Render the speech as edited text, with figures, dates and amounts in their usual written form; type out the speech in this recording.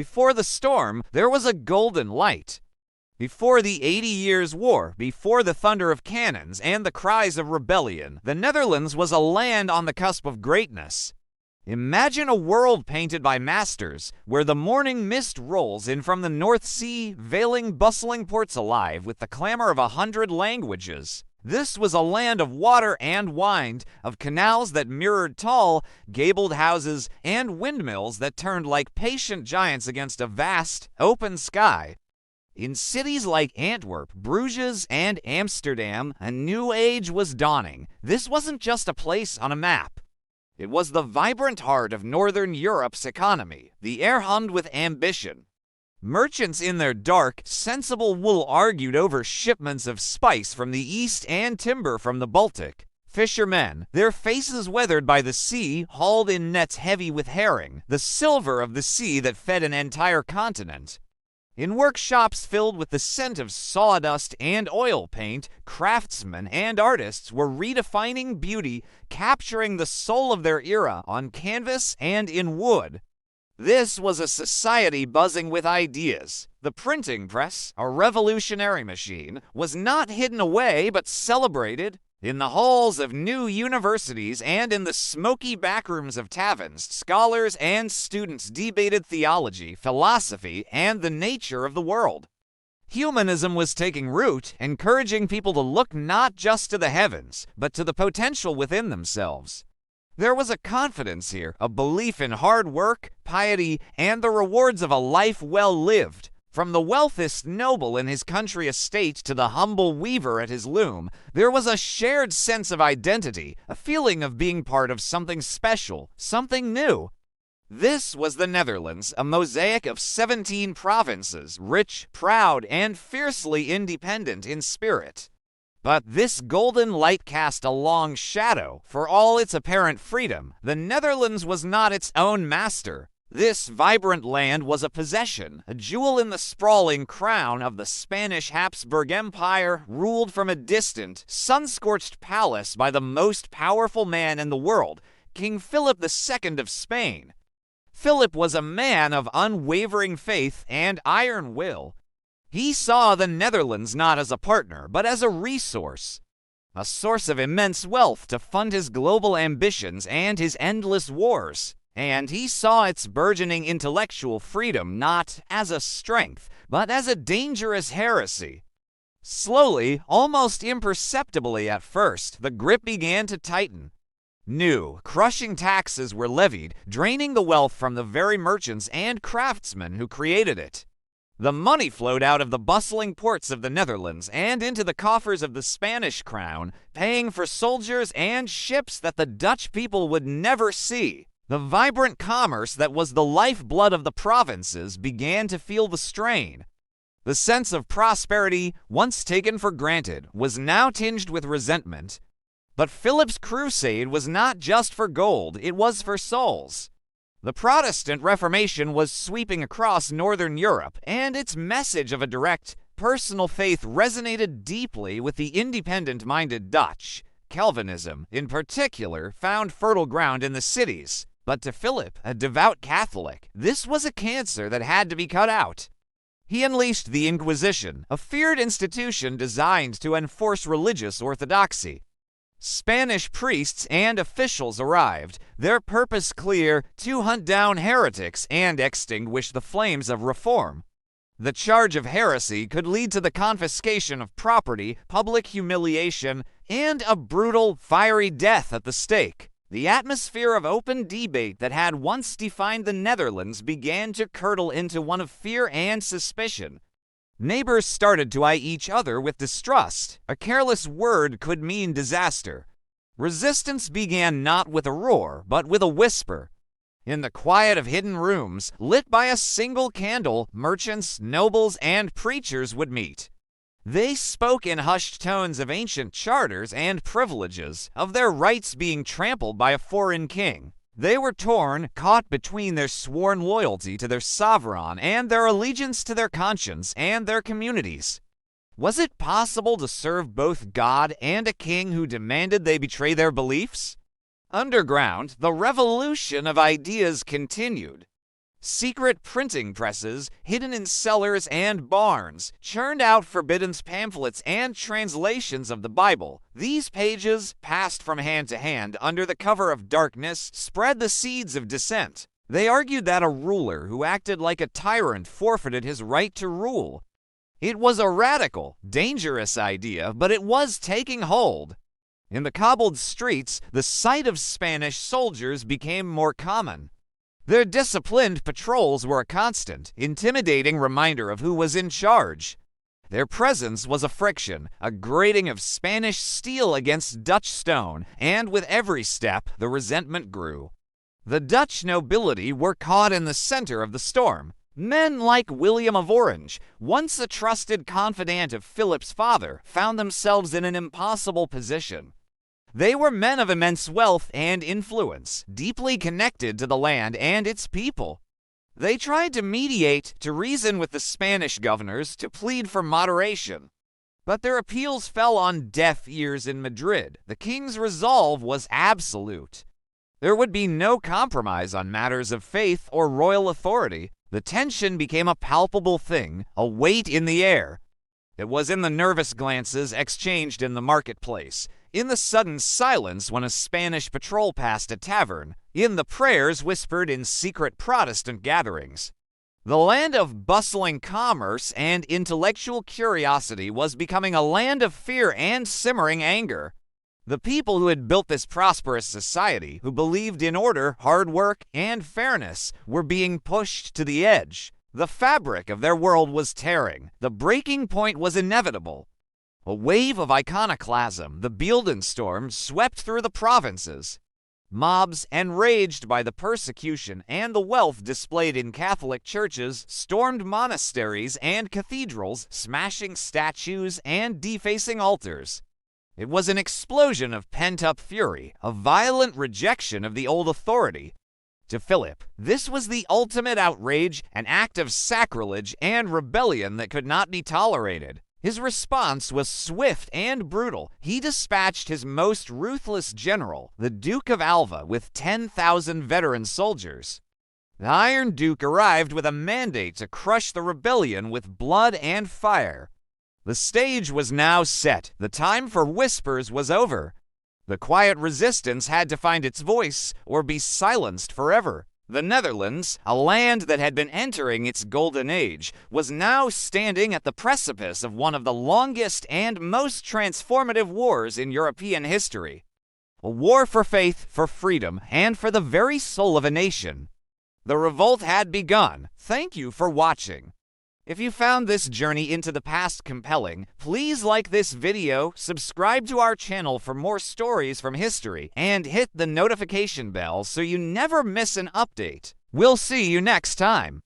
Before the storm, there was a golden light. Before the 80 Years' War, before the thunder of cannons and the cries of rebellion, the Netherlands was a land on the cusp of greatness. Imagine a world painted by masters, where the morning mist rolls in from the North Sea, veiling bustling ports alive with the clamor of 100 languages. This was a land of water and wine, of canals that mirrored tall, gabled houses, and windmills that turned like patient giants against a vast, open sky. In cities like Antwerp, Bruges, and Amsterdam, a new age was dawning. This wasn't just a place on a map. It was the vibrant heart of Northern Europe's economy, the air hummed with ambition. Merchants in their dark, sensible wool argued over shipments of spice from the east and timber from the Baltic. Fishermen, their faces weathered by the sea, hauled in nets heavy with herring, the silver of the sea that fed an entire continent. In workshops filled with the scent of sawdust and oil paint, craftsmen and artists were redefining beauty, capturing the soul of their era on canvas and in wood. This was a society buzzing with ideas. The printing press, a revolutionary machine, was not hidden away but celebrated. In the halls of new universities and in the smoky backrooms of taverns, scholars and students debated theology, philosophy, and the nature of the world. Humanism was taking root, encouraging people to look not just to the heavens, but to the potential within themselves. There was a confidence here, a belief in hard work, piety, and the rewards of a life well lived. From the wealthiest noble in his country estate to the humble weaver at his loom, there was a shared sense of identity, a feeling of being part of something special, something new. This was the Netherlands, a mosaic of 17 provinces, rich, proud, and fiercely independent in spirit. But this golden light cast a long shadow. For all its apparent freedom, the Netherlands was not its own master. This vibrant land was a possession, a jewel in the sprawling crown of the Spanish Habsburg Empire, ruled from a distant, sun-scorched palace by the most powerful man in the world, King Philip II of Spain. Philip was a man of unwavering faith and iron will. He saw the Netherlands not as a partner, but as a resource. A source of immense wealth to fund his global ambitions and his endless wars. And he saw its burgeoning intellectual freedom not as a strength, but as a dangerous heresy. Slowly, almost imperceptibly at first, the grip began to tighten. New, crushing taxes were levied, draining the wealth from the very merchants and craftsmen who created it. The money flowed out of the bustling ports of the Netherlands and into the coffers of the Spanish crown, paying for soldiers and ships that the Dutch people would never see. The vibrant commerce that was the lifeblood of the provinces began to feel the strain. The sense of prosperity, once taken for granted, was now tinged with resentment. But Philip's crusade was not just for gold, it was for souls. The Protestant Reformation was sweeping across Northern Europe, and its message of a direct, personal faith resonated deeply with the independent-minded Dutch. Calvinism, in particular, found fertile ground in the cities. But to Philip, a devout Catholic, this was a cancer that had to be cut out. He unleashed the Inquisition, a feared institution designed to enforce religious orthodoxy. Spanish priests and officials arrived, their purpose clear: to hunt down heretics and extinguish the flames of reform. The charge of heresy could lead to the confiscation of property, public humiliation, and a brutal, fiery death at the stake. The atmosphere of open debate that had once defined the Netherlands began to curdle into one of fear and suspicion. Neighbors started to eye each other with distrust. A careless word could mean disaster. Resistance began not with a roar, but with a whisper. In the quiet of hidden rooms, lit by a single candle, merchants, nobles, and preachers would meet. They spoke in hushed tones of ancient charters and privileges, of their rights being trampled by a foreign king. They were torn, caught between their sworn loyalty to their sovereign and their allegiance to their conscience and their communities. Was it possible to serve both God and a king who demanded they betray their beliefs? Underground, the revolution of ideas continued. Secret printing presses, hidden in cellars and barns, churned out forbidden pamphlets and translations of the Bible. These pages, passed from hand to hand under the cover of darkness, spread the seeds of dissent. They argued that a ruler who acted like a tyrant forfeited his right to rule. It was a radical, dangerous idea, but it was taking hold. In the cobbled streets, the sight of Spanish soldiers became more common. Their disciplined patrols were a constant, intimidating reminder of who was in charge. Their presence was a friction, a grating of Spanish steel against Dutch stone, and with every step, the resentment grew. The Dutch nobility were caught in the center of the storm. Men like William of Orange, once a trusted confidant of Philip's father, found themselves in an impossible position. They were men of immense wealth and influence, deeply connected to the land and its people. They tried to mediate, to reason with the Spanish governors, to plead for moderation. But their appeals fell on deaf ears in Madrid. The king's resolve was absolute. There would be no compromise on matters of faith or royal authority. The tension became a palpable thing, a weight in the air. It was in the nervous glances exchanged in the marketplace, in the sudden silence when a Spanish patrol passed a tavern, in the prayers whispered in secret Protestant gatherings. The land of bustling commerce and intellectual curiosity was becoming a land of fear and simmering anger. The people who had built this prosperous society, who believed in order, hard work, and fairness, were being pushed to the edge. The fabric of their world was tearing. The breaking point was inevitable. A wave of iconoclasm, the Beeldenstorm, swept through the provinces. Mobs, enraged by the persecution and the wealth displayed in Catholic churches, stormed monasteries and cathedrals, smashing statues and defacing altars. It was an explosion of pent-up fury, a violent rejection of the old authority. To Philip, this was the ultimate outrage, an act of sacrilege and rebellion that could not be tolerated. His response was swift and brutal. He dispatched his most ruthless general, the Duke of Alva, with 10,000 veteran soldiers. The Iron Duke arrived with a mandate to crush the rebellion with blood and fire. The stage was now set. The time for whispers was over. The quiet resistance had to find its voice or be silenced forever. The Netherlands, a land that had been entering its golden age, was now standing at the precipice of one of the longest and most transformative wars in European history. A war for faith, for freedom, and for the very soul of a nation. The revolt had begun. Thank you for watching. If you found this journey into the past compelling, please like this video, subscribe to our channel for more stories from history, and hit the notification bell so you never miss an update. We'll see you next time.